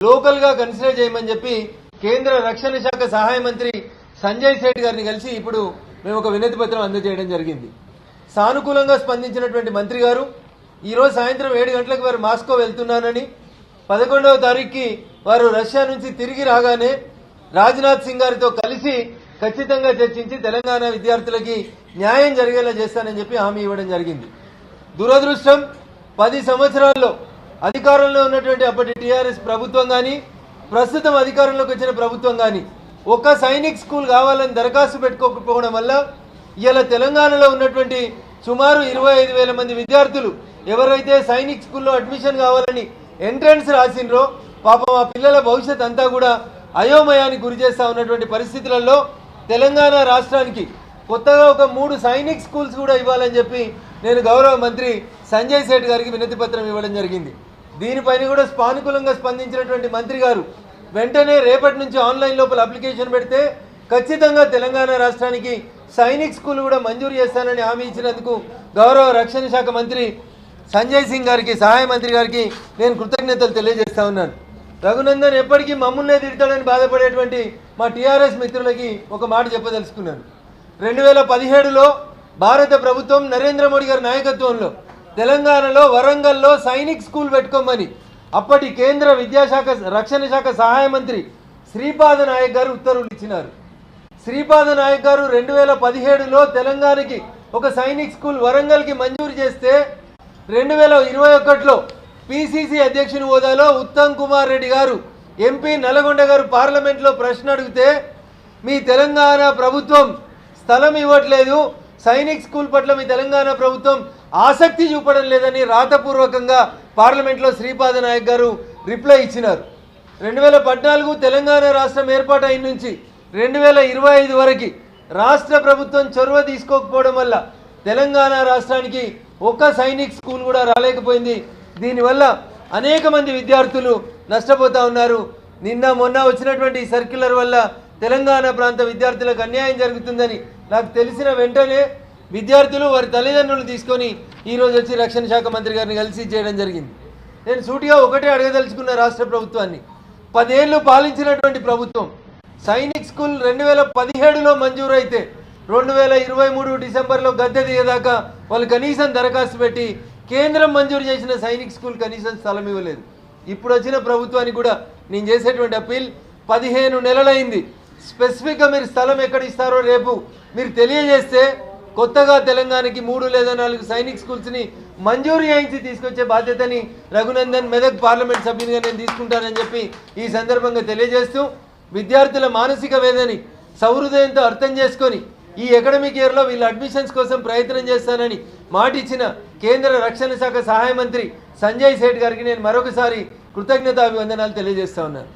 Local గా consider చేయమని చెప్పి కేంద్ర రక్షణ శాఖ సహాయ మంత్రి సంజయ్ సేఠ్ గారిని కలిసి ఇప్పుడు మేము ఒక వినతి పత్రం అందజేయడం జరిగింది. సానుకూలంగా స్పందించినటువంటి మంత్రి గారు ఈ రోజు సాయంత్రం 7 గంటలకు వారు మాస్కో వెళ్తున్నానని 11వ తారీఖుకి వారు రష్యా నుంచి తిరిగి రాగానే రాజ్నాథ్ సింగ్ గారితో కలిసి ఖచ్చితంగా చర్చించి తెలంగాణ విద్యార్థులకి న్యాయం జరిగేలా చేస్తానని చెప్పి హామీ ఇవ్వడం జరిగింది. దురదృష్టం 10 సంవత్సరాల్లో అధికారంలో ఉన్నటువంటి అప్పటి టీఆర్ఎస్ ప్రభుత్వం గాని ప్రస్తుతం అధికారంలోకి వచ్చిన ప్రభుత్వం గాని ఒక సైనిక్ స్కూల్ కావాలని దరఖాస్తు పెట్టుకోకపోవడం వల్ల ఇలా తెలంగాణలో ఉన్నటువంటి సుమారు 25,000 మంది విద్యార్థులు ఎవరైతే సైనిక్ స్కూల్లో అడ్మిషన్ కావాలని ఎంట్రన్స్ రాసినరో పాపం ఆ పిల్లల భవిష్యత్ అంతా కూడా అయోమయానికి గురి చేస్తా ఉన్నటువంటి పరిస్థితులలో తెలంగాణ రాష్ట్రానికి కొత్తగా ఒక 3 సైనిక్ స్కూల్స్ కూడా ఇవ్వాలని చెప్పి నేను గౌరవ మంత్రి సంజయ్ సేఠ్ గారికి వినతి పత్రం ఇవ్వడం జరిగింది. దీనిపైన కూడా సానుకూలంగా స్పందించినటువంటి మంత్రి గారు వెంటనే రేపటి నుంచి ఆన్లైన్ లోపల అప్లికేషన్ పెడితే ఖచ్చితంగా తెలంగాణ రాష్ట్రానికి సైనిక్ స్కూల్ కూడా మంజూరు చేస్తానని హామీ ఇచ్చినందుకు గౌరవ రక్షణ శాఖ మంత్రి సంజయ్ సింగ్ గారికి సహాయ మంత్రి గారికి నేను కృతజ్ఞతలు తెలియజేస్తా ఉన్నాను. రఘునందన్ ఎప్పటికీ మమ్మల్నే తిడతాడని బాధపడేటువంటి మా టీఆర్ఎస్ మిత్రులకి ఒక మాట చెప్పదలుచుకున్నాను. 2017లో భారత ప్రభుత్వం నరేంద్ర మోడీ గారి నాయకత్వంలో తెలంగాణలో వరంగల్లో సైనిక్ స్కూల్ పెట్టుకోమని అప్పటి కేంద్ర విద్యాశాఖ రక్షణ శాఖ సహాయ మంత్రి శ్రీపాద నాయక్ గారు ఉత్తర్వులు ఇచ్చినారు. శ్రీపాద నాయక్ గారు 2017లో తెలంగాణకి ఒక సైనిక్ స్కూల్ వరంగల్కి మంజూరు చేస్తే 2021లో పిసిసి అధ్యక్షుని హోదాలో ఉత్తమ్ కుమార్ రెడ్డి గారు ఎంపీ నల్గొండ గారు పార్లమెంట్లో ప్రశ్న అడిగితే మీ తెలంగాణ ప్రభుత్వం స్థలం ఇవ్వట్లేదు, సైనిక్ స్కూల్ పట్ల మీ తెలంగాణ ప్రభుత్వం ఆసక్తి చూపడం లేదని రాతపూర్వకంగా పార్లమెంట్లో శ్రీపాద నాయక్ గారు రిప్లై ఇచ్చినారు. 2014 తెలంగాణ రాష్ట్రం ఏర్పాటు అయిన నుంచి 2025 వరకు రాష్ట్ర ప్రభుత్వం చొరవ తీసుకోకపోవడం వల్ల తెలంగాణ రాష్ట్రానికి ఒక సైనిక్ స్కూల్ కూడా రాలేకపోయింది. దీనివల్ల అనేక మంది విద్యార్థులు నష్టపోతా ఉన్నారు. నిన్న మొన్న వచ్చినటువంటి సర్క్యులర్ వల్ల తెలంగాణ ప్రాంత విద్యార్థులకు అన్యాయం జరుగుతుందని నాకు తెలిసిన వెంటనే విద్యార్థులు వారి తల్లిదండ్రులు తీసుకొని ఈరోజు వచ్చి రక్షణ శాఖ మంత్రి గారిని కలిసి చేయడం జరిగింది. నేను సూటిగా ఒకటే అడగదలుచుకున్న రాష్ట్ర ప్రభుత్వాన్ని, 10 ఏళ్ళు పాలించినటువంటి ప్రభుత్వం సైనిక్ స్కూల్ 2017లో మంజూరు అయితే 2023 డిసెంబర్లో గద్దె దిగేదాకా వాళ్ళు కనీసం దరఖాస్తు పెట్టి కేంద్రం మంజూరు చేసిన సైనిక్ స్కూల్ కనీసం స్థలం ఇవ్వలేదు. ఇప్పుడు వచ్చిన ప్రభుత్వానికి కూడా నేను చేసేటువంటి అప్పీల్ 15 నెలలైంది. స్పెసిఫిక్గా మీరు స్థలం ఎక్కడ ఇస్తారో రేపు మీరు తెలియజేస్తే కొత్తగా తెలంగాణకి 3 లేదా 4 సైనిక్ స్కూల్స్ని మంజూరు చేయించి తీసుకొచ్చే బాధ్యతని రఘునందన్ మెదక్ పార్లమెంట్ సభ్యునిగా నేను తీసుకుంటానని చెప్పి ఈ సందర్భంగా తెలియజేస్తూ విద్యార్థుల మానసిక వేదని సౌహృదయంతో అర్థం చేసుకొని ఈ అకాడమిక్ ఇయర్లో వీళ్ళ అడ్మిషన్స్ కోసం ప్రయత్నం చేస్తానని మాటిచ్చిన కేంద్ర రక్షణ శాఖ సహాయ మంత్రి సంజయ్ సేఠ్ గారికి నేను మరొకసారి కృతజ్ఞతాభివందనాలు తెలియజేస్తా ఉన్నాను.